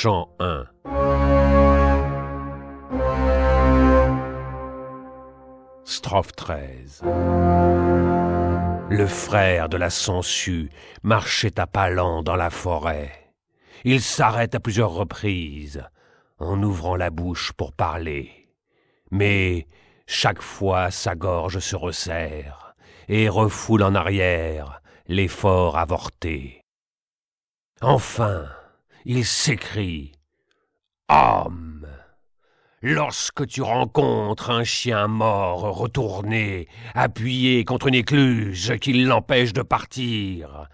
Chant 1. Strophe 13. Le frère de la sangsue marchait à pas lents dans la forêt. Il s'arrête à plusieurs reprises, en ouvrant la bouche pour parler. Mais chaque fois sa gorge se resserre et refoule en arrière l'effort avorté. Enfin, il s'écrie « Homme !» Lorsque tu rencontres un chien mort retourné, appuyé contre une écluse qui l'empêche de partir,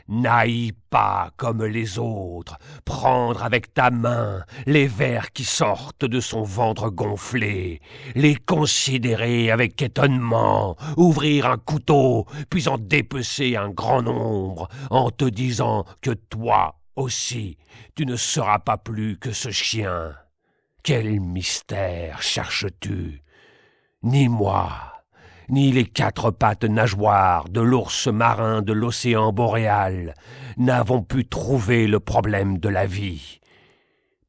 n'aille pas comme les autres prendre avec ta main les vers qui sortent de son ventre gonflé, les considérer avec étonnement, ouvrir un couteau, puis en dépecer un grand nombre, en te disant que toi aussi, tu ne seras pas plus que ce chien. Quel mystère cherches-tu? Ni moi, ni les 4 pattes nageoires de l'ours marin de l'océan boréal n'avons pu trouver le problème de la vie.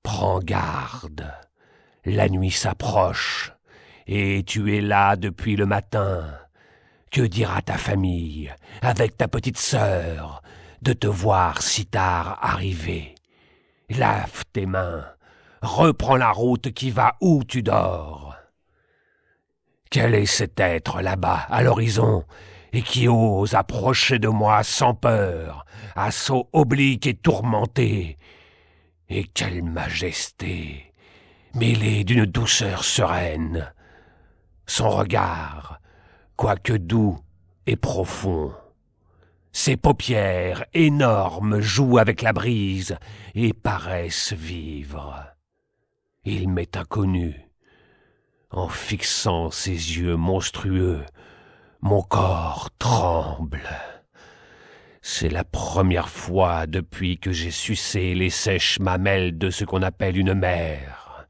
Prends garde, la nuit s'approche, et tu es là depuis le matin. Que dira ta famille, avec ta petite sœur, de te voir si tard arriver? Lave tes mains. Reprends la route qui va où tu dors. Quel est cet être là-bas, à l'horizon, et qui ose approcher de moi sans peur, à saut oblique et tourmenté? Et quelle majesté, mêlée d'une douceur sereine. Son regard, quoique doux et profond. Ses paupières énormes jouent avec la brise et paraissent vivre. Il m'est inconnu. En fixant ses yeux monstrueux, mon corps tremble. C'est la première fois depuis que j'ai sucé les sèches mamelles de ce qu'on appelle une mère.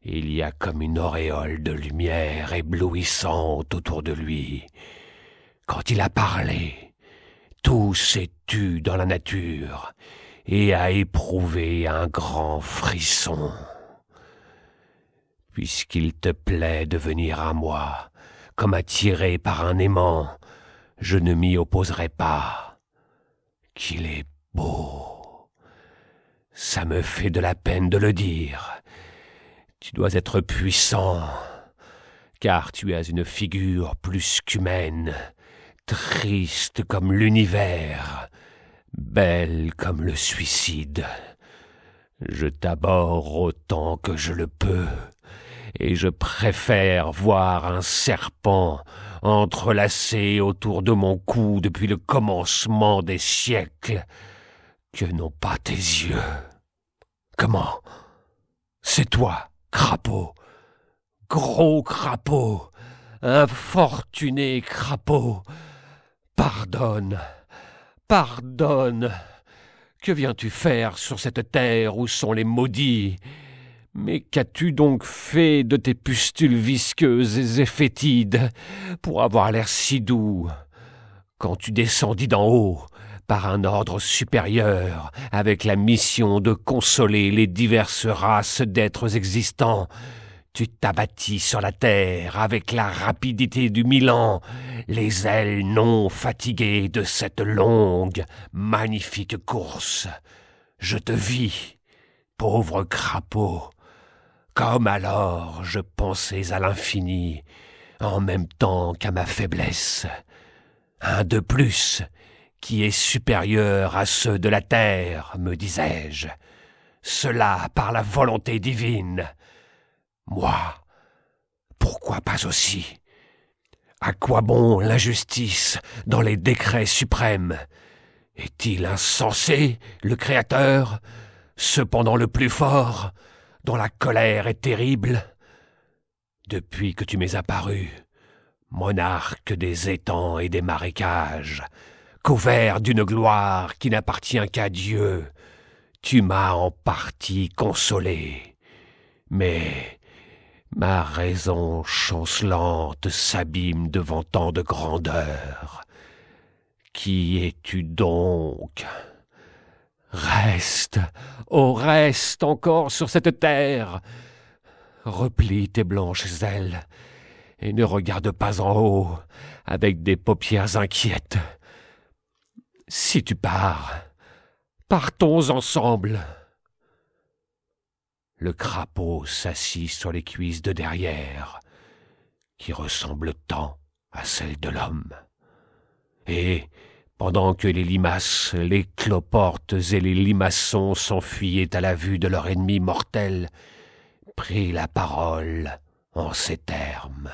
Il y a comme une auréole de lumière éblouissante autour de lui. Quand il a parlé, tout s'est tu dans la nature et a éprouvé un grand frisson. Puisqu'il te plaît de venir à moi, comme attiré par un aimant, je ne m'y opposerai pas. Qu'il est beau. Ça me fait de la peine de le dire. Tu dois être puissant, car tu as une figure plus qu'humaine, triste comme l'univers, belle comme le suicide. Je t'abhorre autant que je le peux. Et je préfère voir un serpent entrelacé autour de mon cou depuis le commencement des siècles que non pas tes yeux. Comment? C'est toi, crapaud, gros crapaud, infortuné crapaud. Pardonne, pardonne. Que viens-tu faire sur cette terre où sont les maudits? Mais qu'as-tu donc fait de tes pustules visqueuses et fétides pour avoir l'air si doux? Quand tu descendis d'en haut, par un ordre supérieur, avec la mission de consoler les diverses races d'êtres existants, tu t'abattis sur la terre avec la rapidité du Milan, les ailes non fatiguées de cette longue, magnifique course. Je te vis, pauvre crapaud. Comme alors je pensais à l'infini, en même temps qu'à ma faiblesse. Un de plus, qui est supérieur à ceux de la terre, me disais-je. Cela par la volonté divine. Moi, pourquoi pas aussi? À quoi bon l'injustice dans les décrets suprêmes? Est-il insensé, le Créateur, cependant le plus fort, dont la colère est terrible? Depuis que tu m'es apparu, monarque des étangs et des marécages, couvert d'une gloire qui n'appartient qu'à Dieu, tu m'as en partie consolé. Mais ma raison chancelante s'abîme devant tant de grandeur. Qui es-tu donc? Reste, oh reste encore sur cette terre. Replie tes blanches ailes et ne regarde pas en haut avec des paupières inquiètes. Si tu pars, partons ensemble. Le crapaud s'assit sur les cuisses de derrière, qui ressemblent tant à celles de l'homme. Et, pendant que les limaces, les cloportes et les limaçons s'enfuyaient à la vue de leur ennemi mortel, prit la parole en ces termes.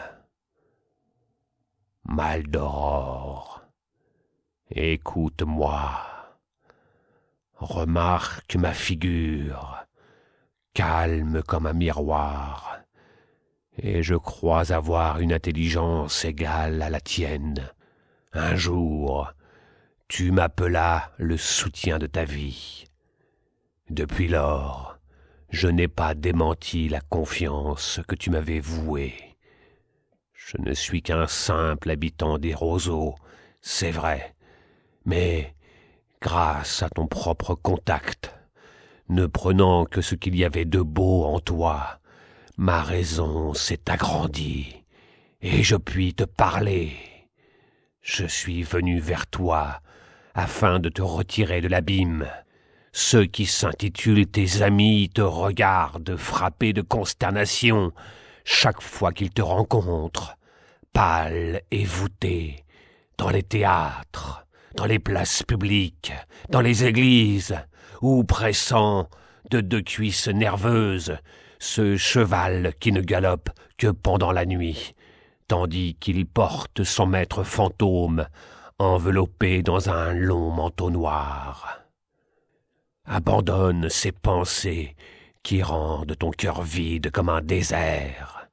« Maldoror, écoute-moi. Remarque ma figure, calme comme un miroir, et je crois avoir une intelligence égale à la tienne. Un jour, tu m'appelas le soutien de ta vie. Depuis lors, je n'ai pas démenti la confiance que tu m'avais vouée. Je ne suis qu'un simple habitant des roseaux, c'est vrai, mais grâce à ton propre contact, ne prenant que ce qu'il y avait de beau en toi, ma raison s'est agrandie, et je puis te parler. Je suis venu vers toi, afin de te retirer de l'abîme. Ceux qui s'intitulent tes amis te regardent frappés de consternation chaque fois qu'ils te rencontrent, pâle et voûté, dans les théâtres, dans les places publiques, dans les églises, ou pressant de deux cuisses nerveuses ce cheval qui ne galope que pendant la nuit, tandis qu'il porte son maître fantôme enveloppé dans un long manteau noir. Abandonne ces pensées qui rendent ton cœur vide comme un désert.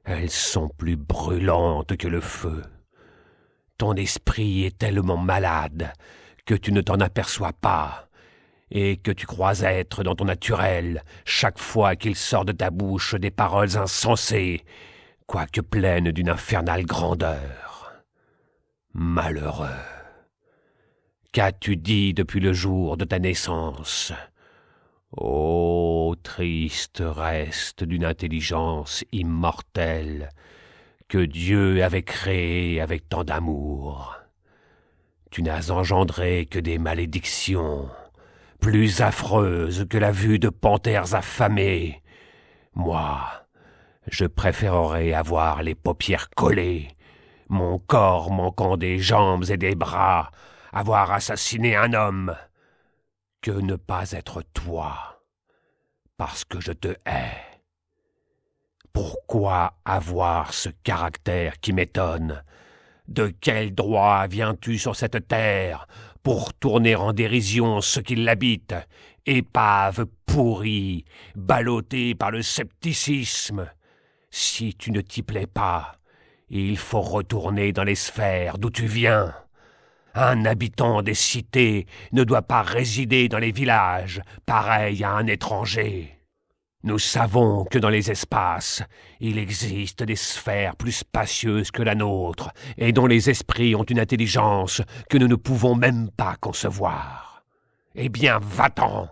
Elles sont plus brûlantes que le feu. Ton esprit est tellement malade que tu ne t'en aperçois pas, et que tu crois être dans ton naturel chaque fois qu'il sort de ta bouche des paroles insensées, quoique pleines d'une infernale grandeur. Malheureux! Qu'as-tu dit depuis le jour de ta naissance? Ô triste reste d'une intelligence immortelle que Dieu avait créée avec tant d'amour. Tu n'as engendré que des malédictions, plus affreuses que la vue de panthères affamées. Moi, je préférerais avoir les paupières collées, mon corps manquant des jambes et des bras, avoir assassiné un homme, que ne pas être toi, parce que je te hais. Pourquoi avoir ce caractère qui m'étonne? De quel droit viens-tu sur cette terre pour tourner en dérision ceux qui l'habitent, épave pourrie, ballottée par le scepticisme? Si tu ne t'y plais pas, il faut retourner dans les sphères d'où tu viens. Un habitant des cités ne doit pas résider dans les villages, pareil à un étranger. Nous savons que dans les espaces, il existe des sphères plus spacieuses que la nôtre, et dont les esprits ont une intelligence que nous ne pouvons même pas concevoir. Eh bien, va-t'en!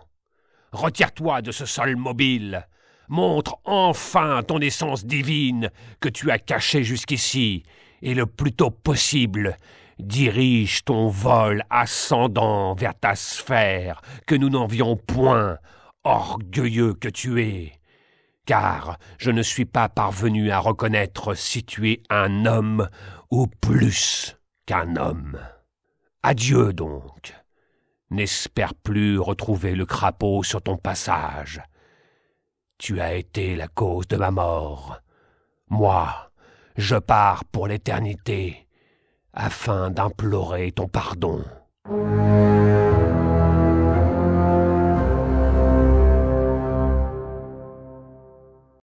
Retire-toi de ce sol mobile! Montre enfin ton essence divine que tu as cachée jusqu'ici, et le plus tôt possible, dirige ton vol ascendant vers ta sphère que nous n'envions point, orgueilleux que tu es, car je ne suis pas parvenu à reconnaître si tu es un homme ou plus qu'un homme. Adieu donc. N'espère plus retrouver le crapaud sur ton passage. Tu as été la cause de ma mort. Moi, je pars pour l'éternité, afin d'implorer ton pardon.